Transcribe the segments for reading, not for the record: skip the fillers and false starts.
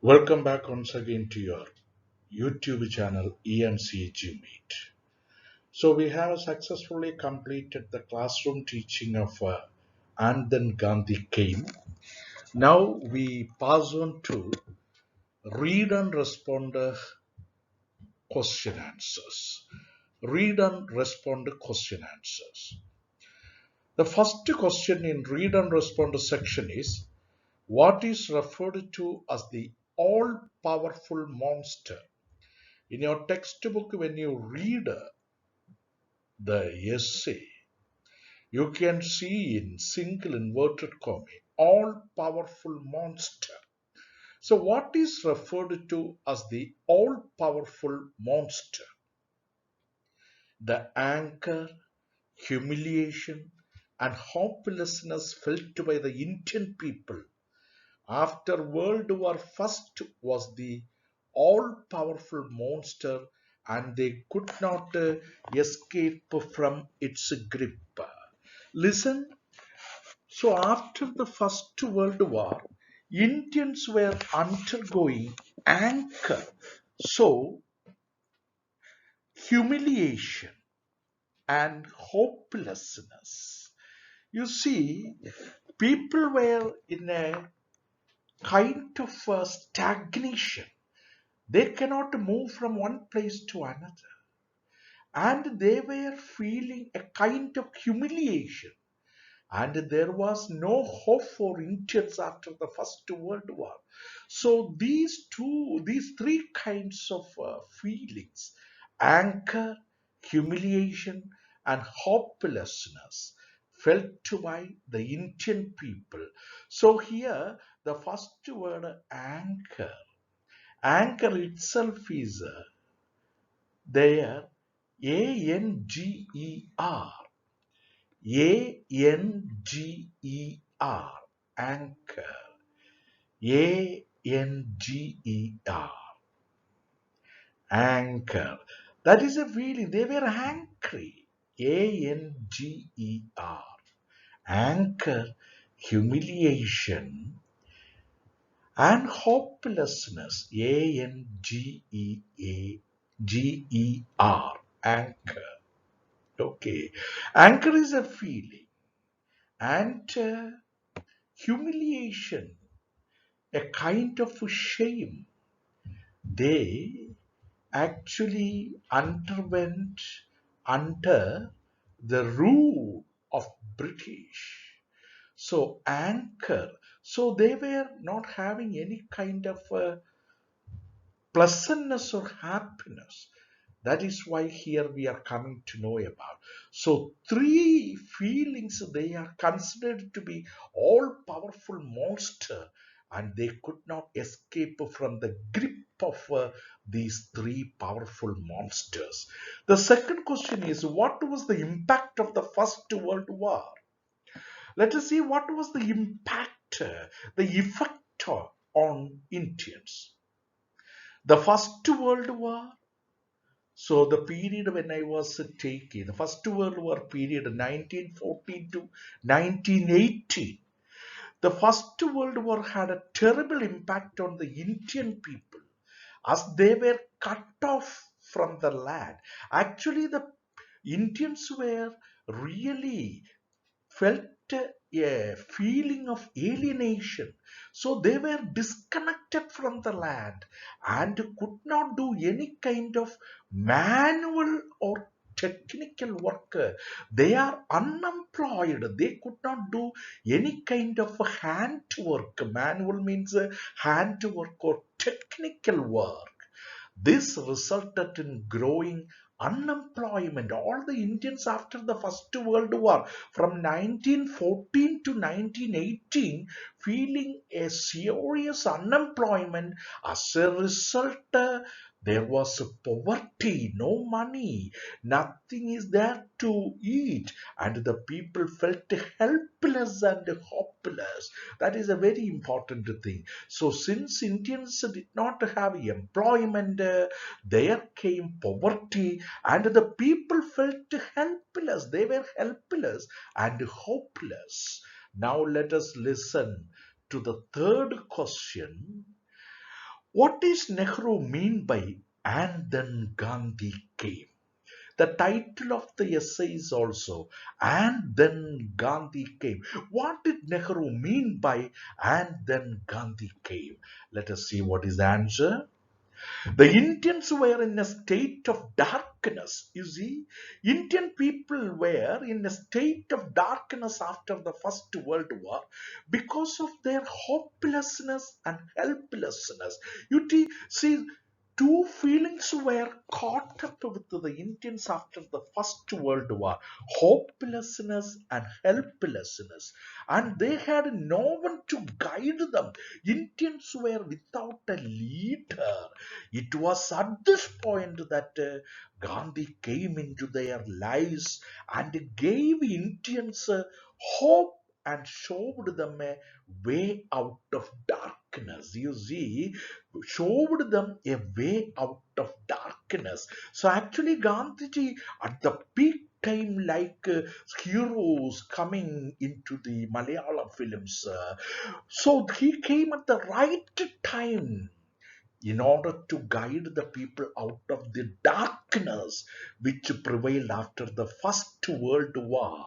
Welcome back once again to your YouTube channel ENCG Meet. So we have successfully completed the classroom teaching of and then Gandhi came. Now we pass on to read and respond question answers. Read and respond question answers. The first question in read and respond section is what is referred to as the all-powerful monster. In your textbook, when you read the essay, you can see in single inverted comma, all powerful monster. So, what is referred to as the all powerful monster? The anger, humiliation, and hopelessness felt by the Indian people after World War I was the all-powerful monster and they could not escape from its grip. Listen, so after the First World War, Indians were undergoing anger, so humiliation and hopelessness. You see, people were in a kind of stagnation. They cannot move from one place to another. And they were feeling a kind of humiliation. And there was no hope for Indians after the First World War. So these three kinds of feelings, anger, humiliation, and hopelessness, felt by the Indian people. So here, the first word, anger. Anger itself is there, A-N-G-E-R, A-N-G-E-R, anchor, A-N-G-E-R, anchor. That is a feeling. They were angry, A-N-G-E-R, anchor, humiliation, and hopelessness, A-N-G-E-R, anchor. Okay, anger is a feeling, and humiliation, a kind of shame. They actually underwent under the rule of British. So anger. So they were not having any kind of pleasantness or happiness. That is why here we are coming to know about. So three feelings they are considered to be all powerful monster and they could not escape from the grip of these three powerful monsters. The second question is what was the impact of the First World War? Let us see what was the impact, the effect on Indians. The First World War, so the period when I was taking, the First World War period 1914 to 1918, the First World War had a terrible impact on the Indian people as they were cut off from the land. Actually, the Indians were really felt a feeling of alienation. So they were disconnected from the land and could not do any kind of manual or technical work. They are unemployed. They could not do any kind of hand work. Manual means hand work or technical work. This resulted in growing unemployment. All the Indians after the First World War from 1914 to 1918 feeling a serious unemployment. As a result, there was poverty, no money, nothing is there to eat, and the people felt helpless and hopeless. That is a very important thing. So, since Indians did not have employment, there came poverty, and the people felt helpless. They were helpless and hopeless. Now, let us listen to the third question. What does Nehru mean by "and then Gandhi came"? The title of the essay is also "and then Gandhi came." What did Nehru mean by "and then Gandhi came"? Let us see what is the answer. The Indians were in a state of darkness. You see, Indian people were in a state of darkness after the First World War because of their hopelessness and helplessness. See, two feelings were caught up with the Indians after the First World War: hopelessness and helplessness. And they had no one to guide them. Indians were without a leader. It was at this point that Gandhi came into their lives and gave Indians hope and showed them a way out of darkness. You see, showed them a way out of darkness. So actually, Gandhiji at the peak time, like heroes coming into the Malayalam films, so he came at the right time in order to guide the people out of the darkness which prevailed after the First World War.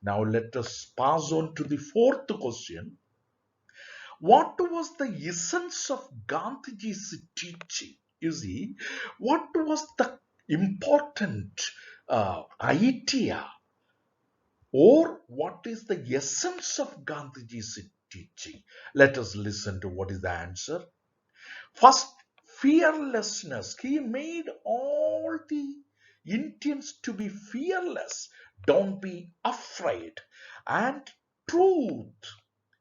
Now let us pass on to the fourth question. What was the essence of Gandhiji's teaching? You see, what was the important idea, or what is the essence of Gandhiji's teaching? Let us listen to what is the answer. First, fearlessness. He made all the Indians to be fearless. Don't be afraid. And truth.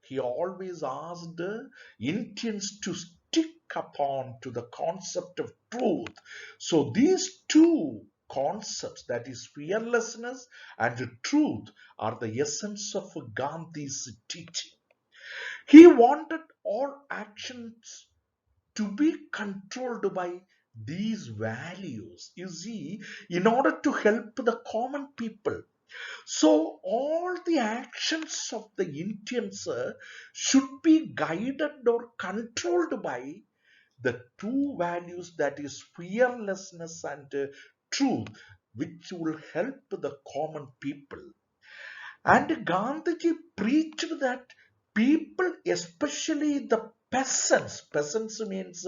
He always asked the Indians to stick upon to the concept of truth. So these two concepts, that is fearlessness and truth, are the essence of Gandhi's teaching. He wanted all actions to be controlled by these values, you see, in order to help the common people. So all the actions of the Indians should be guided or controlled by the two values, that is fearlessness and truth, which will help the common people. And Gandhiji preached that people, especially the peasants means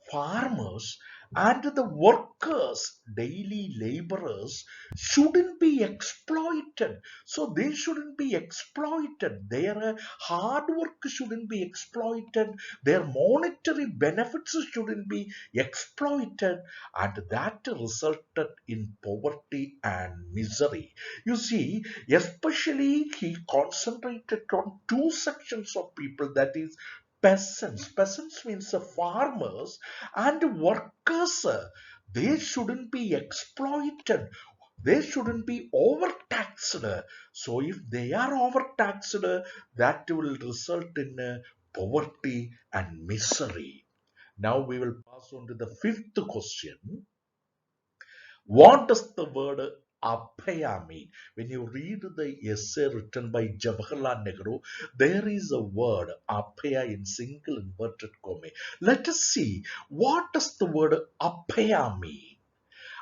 farmers, and the workers, daily laborers, shouldn't be exploited. So they shouldn't be exploited. Their hard work shouldn't be exploited. Their monetary benefits shouldn't be exploited. And that resulted in poverty and misery. You see, especially he concentrated on two sections of people, that is peasants. Peasants means farmers and workers. They shouldn't be exploited. They shouldn't be overtaxed. So if they are overtaxed, that will result in poverty and misery. Now we will pass on to the fifth question. What does the word Abhaya mean? When you read the essay written by Jawaharlal Nehru, there is a word Abhaya in single inverted comma. Let us see, what does the word Abhaya mean?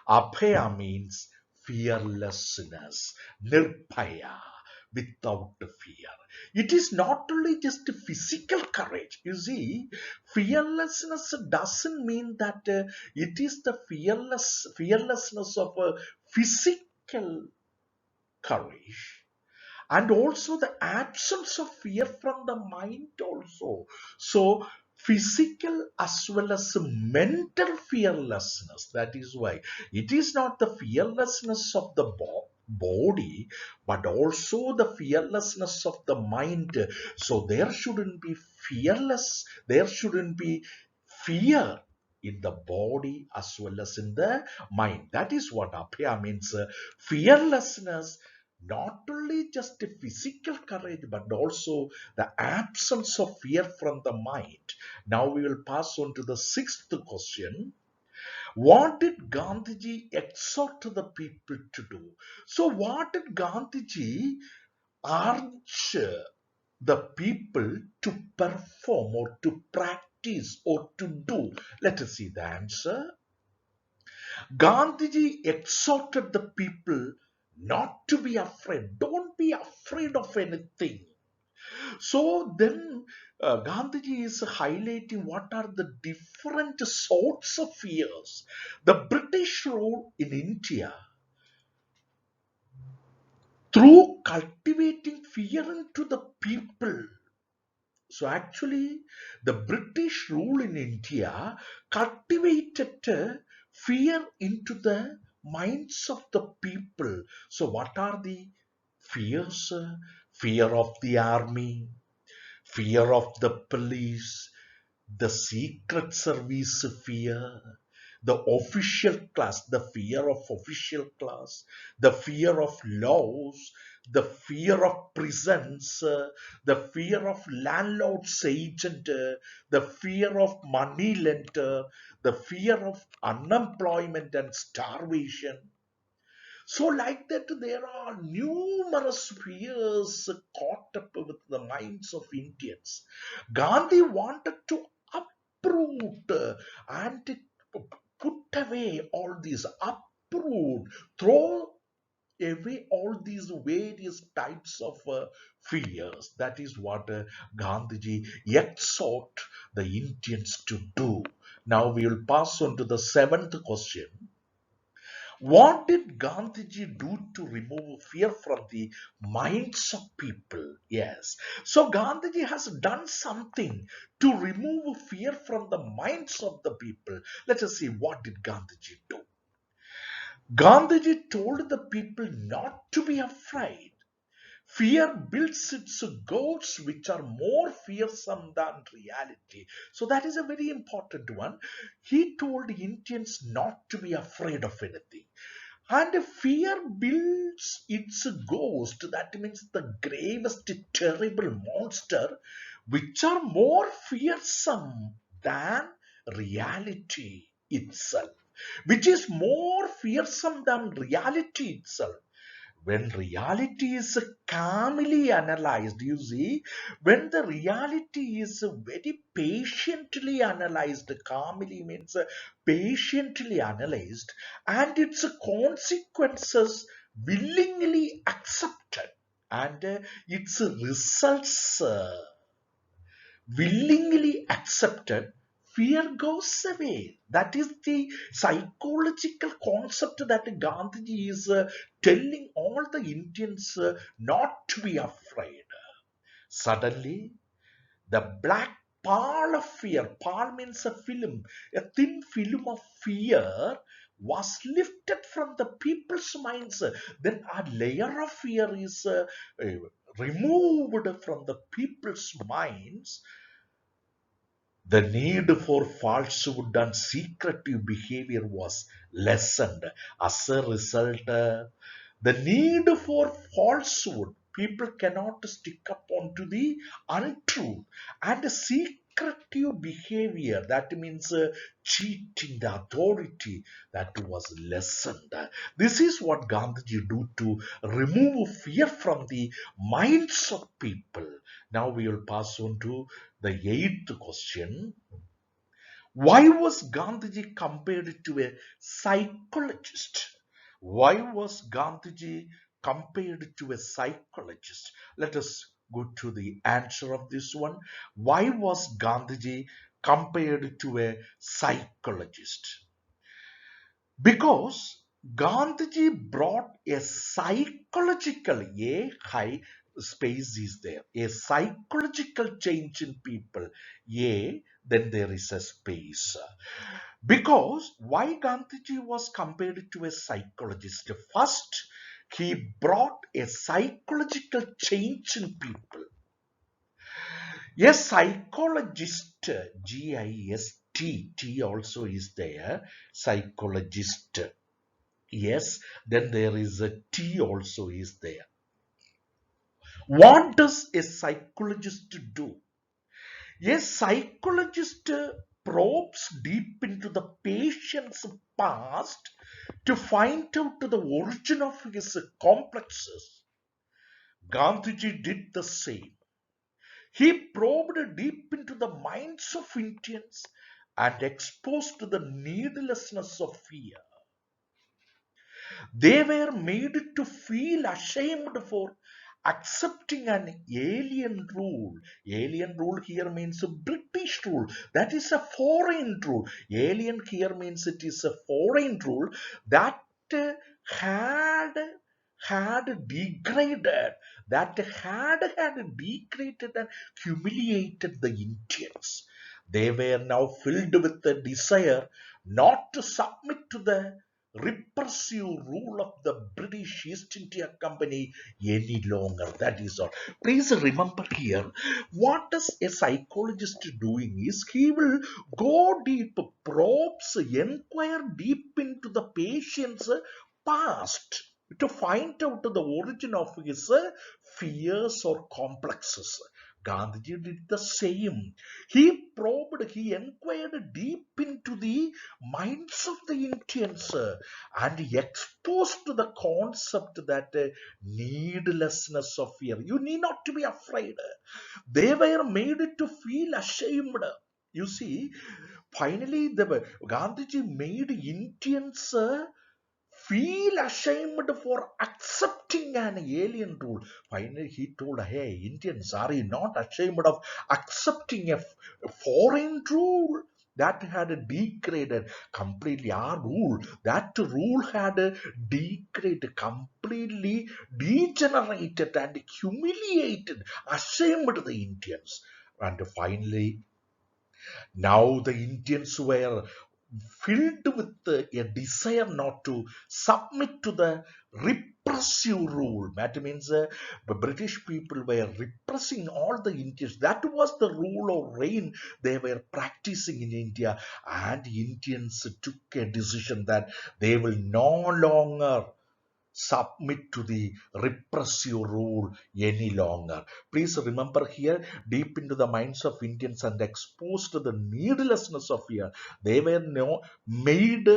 Abhaya means fearlessness, nirphaya, without fear. It is not only just physical courage. You see, fearlessness doesn't mean that it is the fearlessness of physical courage, and also the absence of fear from the mind also. So physical as well as mental fearlessness. That is why it is not the fearlessness of the body, but also the fearlessness of the mind. So there shouldn't be there shouldn't be fear in the body as well as in the mind. That is what Abhya means. Fearlessness, not only just a physical courage, but also the absence of fear from the mind. Now we will pass on to the sixth question. What did Gandhiji exhort the people to do? So what did Gandhiji urge the people to perform or to practice? is or to do? Let us see the answer. Gandhiji exhorted the people not to be afraid. Don't be afraid of anything. So then Gandhiji is highlighting what are the different sorts of fears. The British rule in India, through cultivating fear into the people. So actually, the British rule in India cultivated fear into the minds of the people. So what are the fears? Fear of the army, fear of the police, the secret service fear, the official class, the fear of official class, the fear of laws, the fear of prisons, the fear of landlord's agent, the fear of money lender, the fear of unemployment and starvation. So like that, there are numerous fears caught up with the minds of Indians. Gandhi wanted to uproot and put away all these, uproot, throw away all these various types of fears. That is what Gandhiji exhort the Indians to do. Now we will pass on to the seventh question. What did Gandhiji do to remove fear from the minds of people? Yes. So Gandhiji has done something to remove fear from the minds of the people. Let us see, what did Gandhiji do? Gandhiji told the people not to be afraid. Fear builds its ghosts which are more fearsome than reality. So that is a very important one. He told Indians not to be afraid of anything. And fear builds its ghost, that means the gravest terrible monster, which are more fearsome than reality itself. Which is more fearsome than reality itself. When reality is calmly analyzed, you see, when the reality is very patiently analyzed, calmly means patiently analyzed, and its consequences willingly accepted, and its results willingly accepted, fear goes away. That is the psychological concept that Gandhiji is telling all the Indians not to be afraid. Suddenly, the black pall of fear, pall means a film, a thin film of fear was lifted from the people's minds. Then a layer of fear is removed from the people's minds. The need for falsehood and secretive behavior was lessened. As a result, the need for falsehood, people cannot stick up onto the untruth, and secretive behavior, that means cheating the authority, that was lessened. This is what Gandhiji do to remove fear from the minds of people. Now we will pass on to the eighth question. Why was Gandhiji compared to a psychologist? Why was Gandhiji compared to a psychologist? Let us go to the answer of this one. Why was Gandhiji compared to a psychologist? Because Gandhiji brought a psychological, a high space is there, a psychological change in people, a then there is a space. Because why Gandhiji was compared to a psychologist? First, he brought a psychological change in people. A psychologist, G-I-S-T, T also is there, psychologist. Yes, then there is a T also is there. What does a psychologist do? A psychologist probes deep into the patient's past to find out the origin of his complexes. Gandhiji did the same. He probed deep into the minds of Indians and exposed the needlessness of fear. They were made to feel ashamed for accepting an alien rule. Alien rule here means a British rule. That is a foreign rule. Alien here means it is a foreign rule that had degraded, had degraded and humiliated the Indians. They were now filled with the desire not to submit to the repressive rule of the British East India Company any longer. That is all. Please remember here, what is a psychologist doing is he will go deep, probes, inquire deep into the patient's past to find out the origin of his fears or complexes. Gandhiji did the same. He probed, he inquired deep into the minds of the Indians and he exposed the concept that needlessness of fear. You need not to be afraid. They were made to feel ashamed. You see, finally, Gandhiji made Indians feel ashamed for accepting an alien rule. Finally, he told, hey, Indians, are you not ashamed of accepting a foreign rule that had degraded completely our rule? That rule had degraded, completely degenerated and humiliated, ashamed the Indians. And finally, now the Indians were filled with a desire not to submit to the repressive rule. That means the British people were repressing all the Indians. That was the rule or reign they were practicing in India. And Indians took a decision that they will no longer submit to the repressive rule any longer. Please remember here, deep into the minds of Indians and exposed to the needlessness of fear, they were made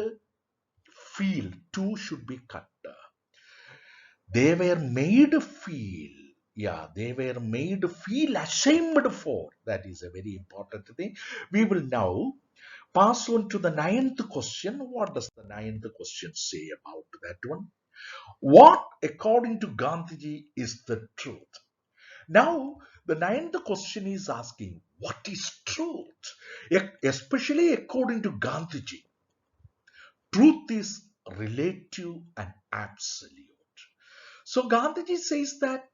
feel two should be cut. They were made feel, they were made feel ashamed for. That is a very important thing. We will now pass on to the ninth question. What does the ninth question say about that one? What, according to Gandhiji, is the truth? Now, the ninth question is asking, what is truth? Especially according to Gandhiji, truth is relative and absolute. So, Gandhiji says that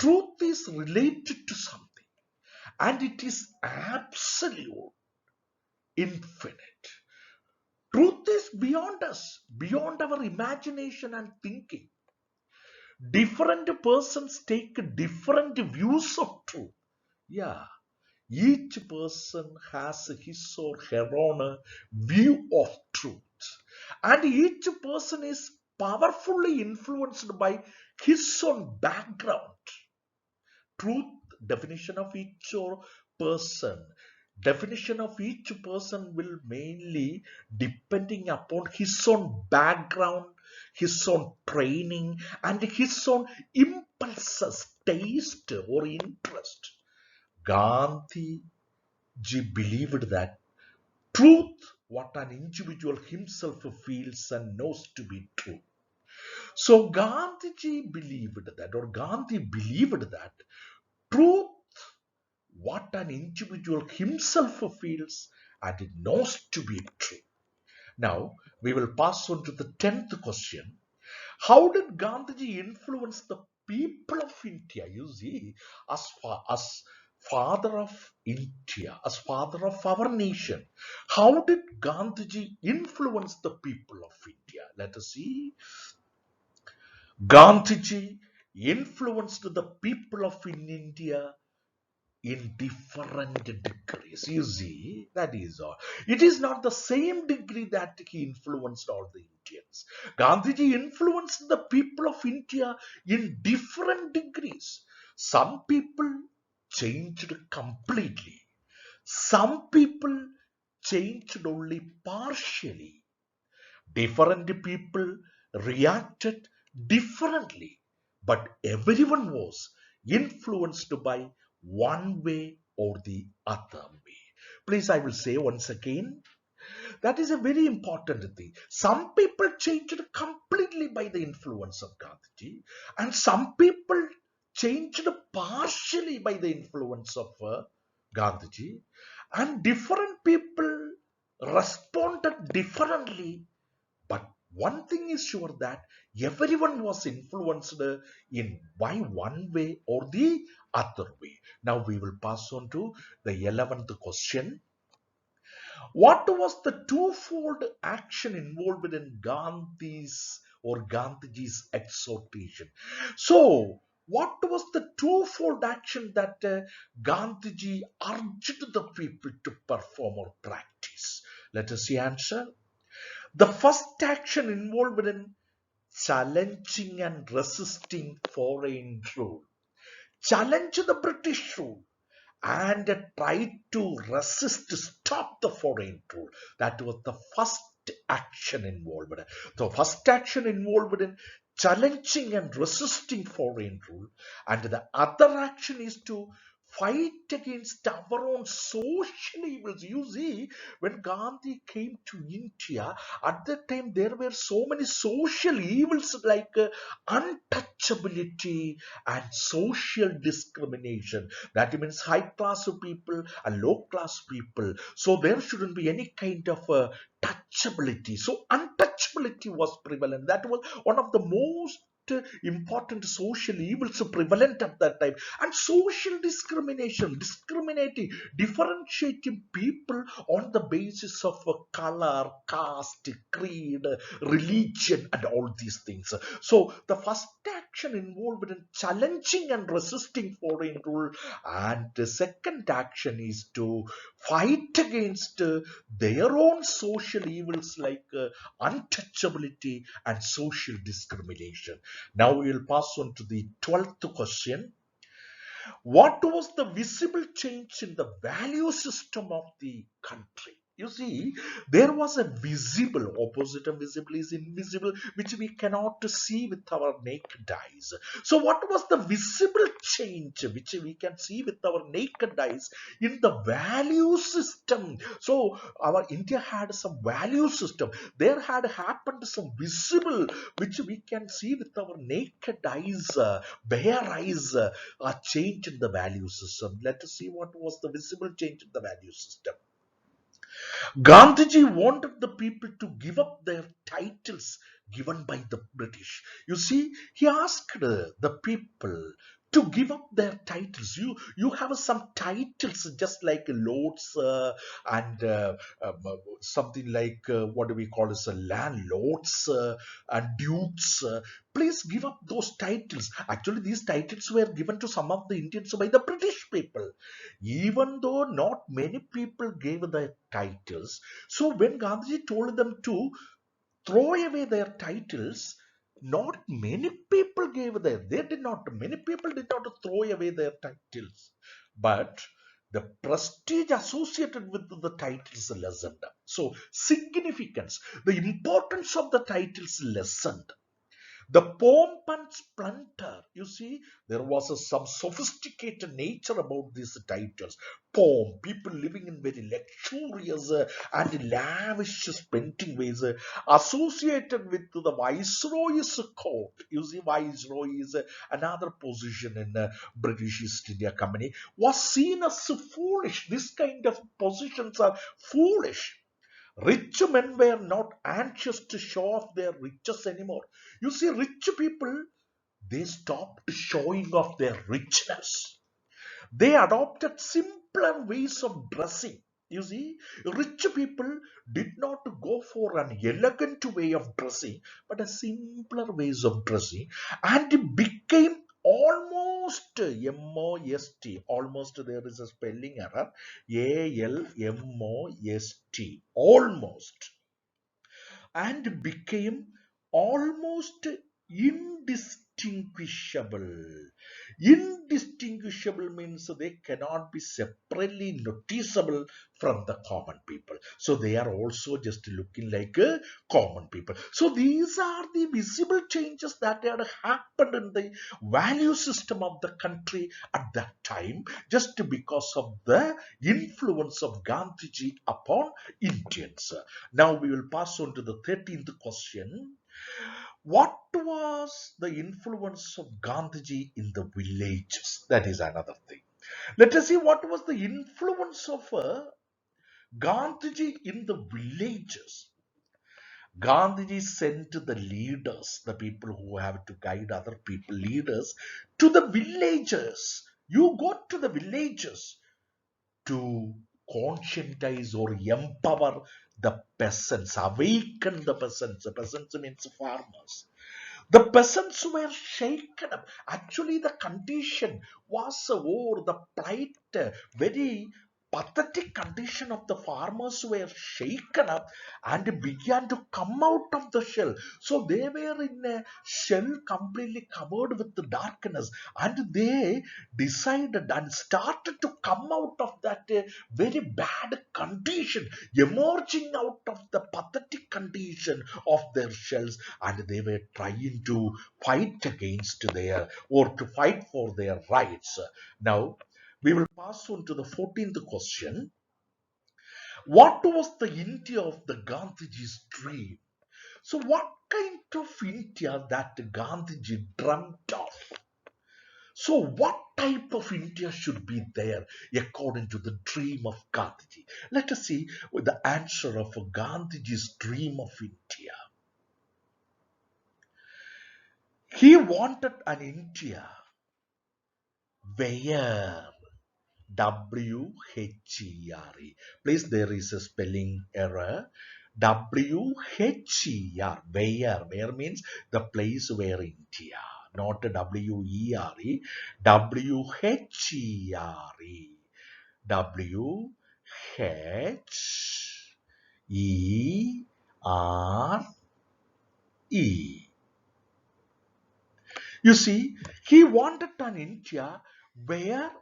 truth is related to something and it is absolute, infinite. Truth is beyond us, beyond our imagination and thinking. Different persons take different views of truth. Yeah, each person has his or her own view of truth. And each person is powerfully influenced by his own background. Truth, definition of each person. Definition of each person will mainly depending upon his own background, his own training, and his own impulses, taste, or interest. Gandhiji believed that truth, what an individual himself feels and knows to be true. So Gandhiji believed that, or Gandhi believed that truth, what an individual himself feels and it knows to be true. Now, we will pass on to the 10th question. How did Gandhiji influence the people of India? You see, as father of India, as father of our nation, how did Gandhiji influence the people of India? Let us see. Gandhiji influenced the people of India in different degrees. You see, that is all. It is not the same degree that he influenced all the Indians. Gandhiji influenced the people of India in different degrees. Some people changed completely. Some people changed only partially. Different people reacted differently, but everyone was influenced by one way or the other way. Please, I will say once again, that is a very important thing. Some people changed completely by the influence of Gandhiji, and some people changed partially by the influence of Gandhiji, and different people responded differently. But one thing is sure, that everyone was influenced in by one way or the other way. Now we will pass on to the 11th question. What was the twofold action involved in Gandhiji's exhortation? So, what was the twofold action that Gandhiji urged the people to perform or practice? Let us see answer. The first action involved in challenging and resisting foreign rule. Challenge the British rule and tried to resist, stop the foreign rule. That was the first action involved. The first action involved in challenging and resisting foreign rule, and the other action is to fight against our own social evils. You see, when Gandhi came to India, at that time there were so many social evils like untouchability and social discrimination. That means high class people and low class people. So there shouldn't be any kind of touchability. So untouchability was prevalent. That was one of the most important social evils prevalent at that time. And social discrimination, discriminating, differentiating people on the basis of color, caste, creed, religion, and all these things. So the first action involved in challenging and resisting foreign rule, and the second action is to fight against their own social evils like untouchability and social discrimination. Now we will pass on to the 12th question. What was the visible change in the value system of the country? You see, there was a visible, opposite of visible is invisible, which we cannot see with our naked eyes. So, what was the visible change which we can see with our naked eyes in the value system? So, our India had some value system. There had happened some visible, which we can see with our naked eyes, bare eyes, a change in the value system. Let us see what was the visible change in the value system. Gandhiji wanted the people to give up their titles given by the British. You see, he asked the people to give up their titles. You have some titles just like lords and something like what do we call as a landlords and dukes. Please give up those titles. Actually, these titles were given to some of the Indians by the British people, even though not many people gave the titles. So when Gandhiji told them to throw away their titles, not many people gave them. They did not. Many people did not throw away their titles, but the prestige associated with the titles lessened. So significance, the importance of the titles lessened. The pomp and splendor, you see, there was some sophisticated nature about these titles. Pomp, people living in very luxurious and lavish spending ways, associated with the viceroy's court. You see, viceroy is another position in British East India Company, was seen as foolish. This kind of positions are foolish. Rich men were not anxious to show off their riches anymore. You see, rich people, they stopped showing off their richness. They adopted simpler ways of dressing. You see, rich people did not go for an elegant way of dressing, but a simpler ways of dressing, and it became almost M-O-S-T. Almost, there is a spelling error. A-L-M-O-S-T. Almost, and became almost indispensable indistinguishable. Indistinguishable means they cannot be separately noticeable from the common people. So they are also just looking like a common people. So these are the visible changes that had happened in the value system of the country at that time, just because of the influence of Gandhiji upon Indians. Now we will pass on to the 13th question. What was the influence of Gandhiji in the villages? That is another thing. Let us see what was the influence of Gandhiji in the villages. Gandhiji sent the leaders, the people who have to guide other people, leaders, to the villages. You go to the villages to conscientize or empower the peasants, awaken the peasants. The peasants means farmers. The peasants were shaken up. Actually, the condition was over the plight, very pathetic condition of the farmers were shaken up and began to come out of the shell. So they were in a shell completely covered with the darkness, and they decided and started to come out of that very bad condition, emerging out of the pathetic condition of their shells, and they were trying to fight against their or to fight for their rights. Now we will pass on to the 14th question. What was the India of the Gandhiji's dream? So what kind of India that Gandhiji dreamt of? So what type of India should be there according to the dream of Gandhiji? Let us see the answer of Gandhiji's dream of India. He wanted an India where WHERE. Please, there is a spelling error. WHER. Where means the place where India, not WERE. WHERE. WHERE. You see, he wanted an India where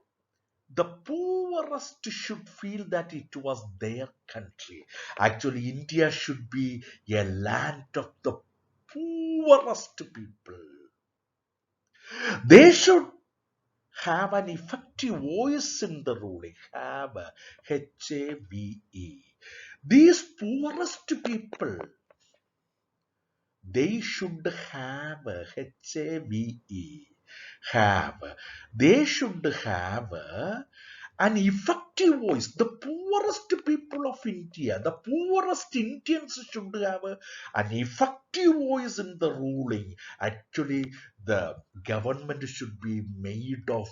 the poorest should feel that it was their country. Actually, India should be a land of the poorest people. They should have an effective voice in the ruling. Have HAVE. These poorest people, they should have HAVE. They should have an effective voice. The poorest people of India, the poorest Indians should have an effective voice in the ruling. Actually, the government should be made of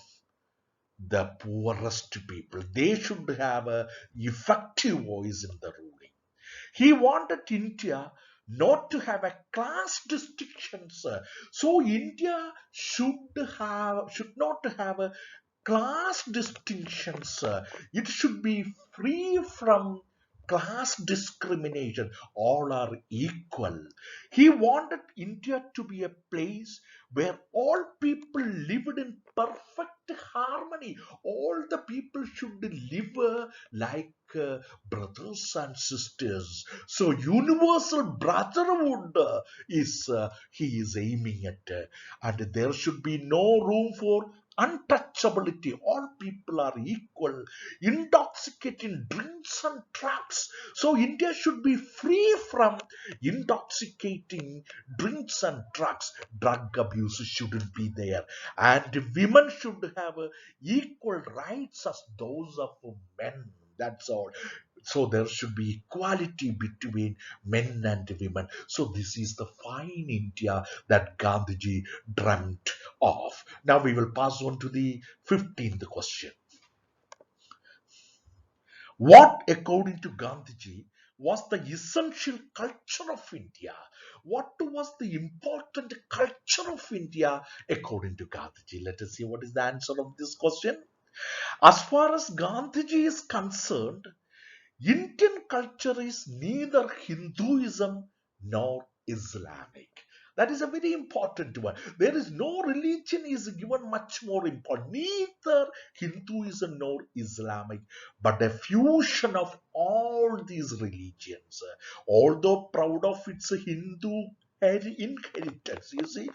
the poorest people. They should have a effective voice in the ruling. He wanted India not to have a class distinctions. So India should not have a class distinctions. It should be free from class discrimination. All are equal. He wanted India to be a place where all people lived in perfect harmony. All the people should live like brothers and sisters. So universal brotherhood he is aiming at, and there should be no room for untouchability. All people are equal. Intoxicating drinks and traps. So India should be free from intoxicating drinks and drugs. Drug abuse shouldn't be there, and women should have equal rights as those of men. That's all. So there should be equality between men and women. So this is the fine India that Gandhiji dreamt of. Now we will pass on to the 15th question. What, according to Gandhiji, was the essential culture of India? What was the important culture of India according to Gandhiji? Let us see what is the answer of this question. As far as Gandhiji is concerned, Indian culture is neither Hinduism nor Islamic. That is a very important one. There is no religion is given much more important. Neither Hinduism nor Islamic, but a fusion of all these religions. Although proud of its Hindu inheritance, you see,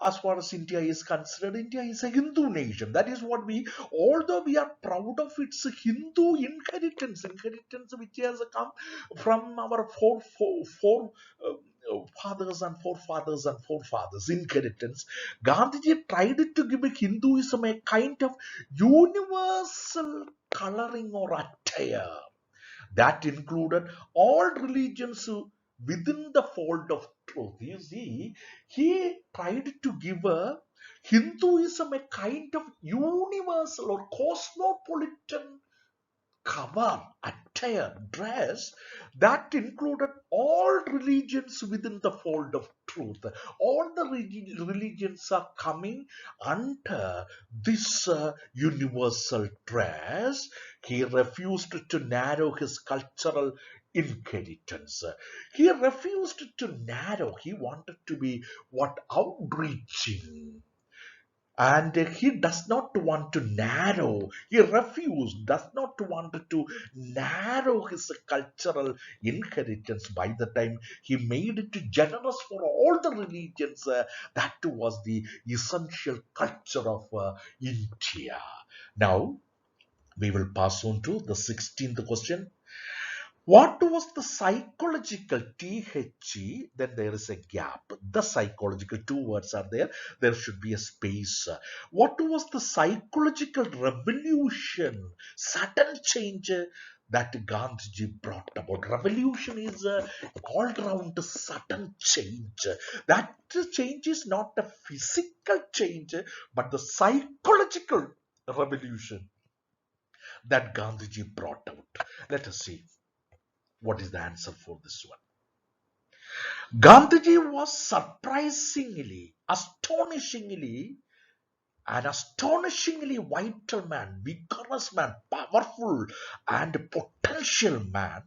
as far as India is concerned, India is a Hindu nation. That is what we, although we are proud of its Hindu inheritance which has come from our fathers and forefathers inheritance. Gandhiji tried to give Hinduism a kind of universal coloring or attire that included all religions within the fold of truth. You see, he tried to give Hinduism a kind of universal or cosmopolitan cover, attire, dress that included all religions within the fold of truth. All the religions are coming under this universal dress. He refused to narrow his cultural inheritance. He refused to narrow. He wanted to be what outreaching, and he does not want to narrow. He refused, does not want to narrow his cultural inheritance. By the time he made it generous for all the religions, that was the essential culture of India. Now we will pass on to the 16th question. What was the psychological THE? Then there is a gap. The psychological, two words are there. There should be a space. What was the psychological revolution, sudden change that Gandhiji brought about? Revolution is all-round sudden change. That change is not a physical change, but the psychological revolution that Gandhiji brought out. Let us see. What is the answer for this one? Gandhiji was surprisingly, astonishingly, an astonishingly vital man, vigorous man, powerful and potential man,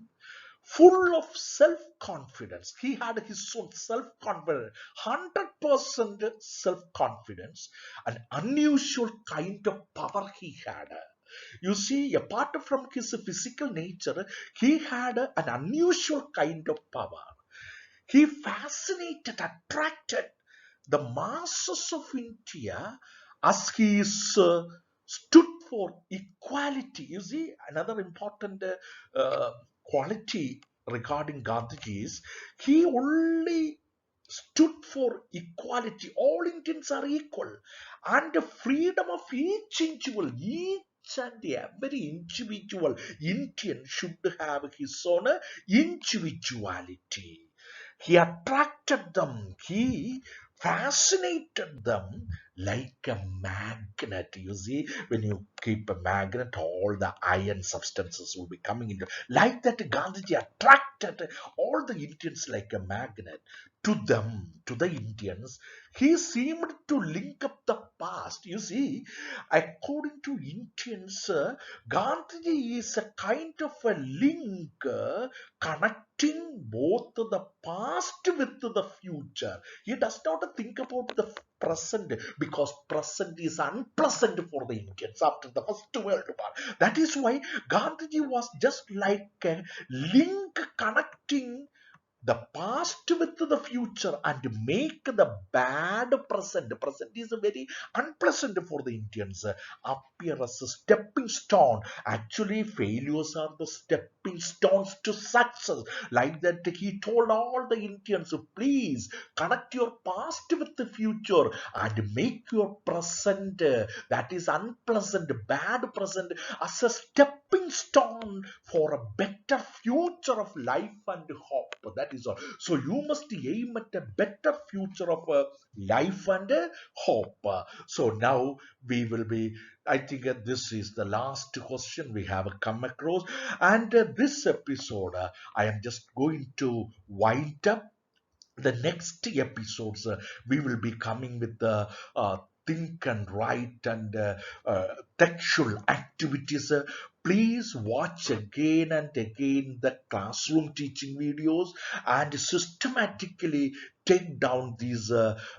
full of self-confidence. He had his own self-confidence, 100% self-confidence, an unusual kind of power he had. You see, apart from his physical nature, he had an unusual kind of power. He fascinated, attracted the masses of India as he stood for equality. You see, another important quality regarding Gandhiji is he only stood for equality. All Indians are equal, and the freedom of each individual, each and every individual Indian should have his own individuality. He attracted them. He fascinated them like a magnet. You see, when you keep a magnet, all the iron substances will be coming into. Like that, Gandhiji attracted all the Indians like a magnet to them, to the Indians. He seemed to link up the past. You see, according to Indians, Gandhiji is a kind of a link connecting both the past with the future. He does not think about the present because present is unpleasant for the Indians after the First World War. That is why Gandhiji was just like a link connecting the past with the future and make the bad present. Present is very unpleasant for the Indians. Appear as a stepping stone. Actually, failures are the stepping stones to success. Like that, he told all the Indians, please connect your past with the future and make your present, that is unpleasant, bad present, as a stepping stone for a better future of life and hope. That is all. So you must aim at a better future of life and hope. So now we will be, I think this is the last question we have come across, and this episode I am just going to wind up. The next episodes we will be coming with the think and write and textual activities, Please watch again and again the classroom teaching videos and systematically take down these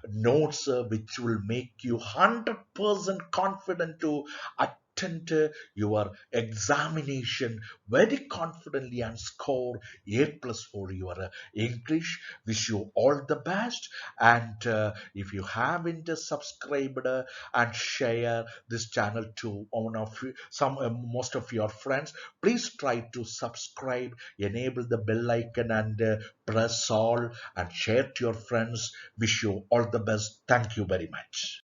notes which will make you 100% confident to attend your examination very confidently and score A plus for your English. Wish you all the best. And if you haven't subscribed and share this channel to one of some most of your friends, please try to subscribe, enable the bell icon, and press all and share to your friends. Wish you all the best. Thank you very much.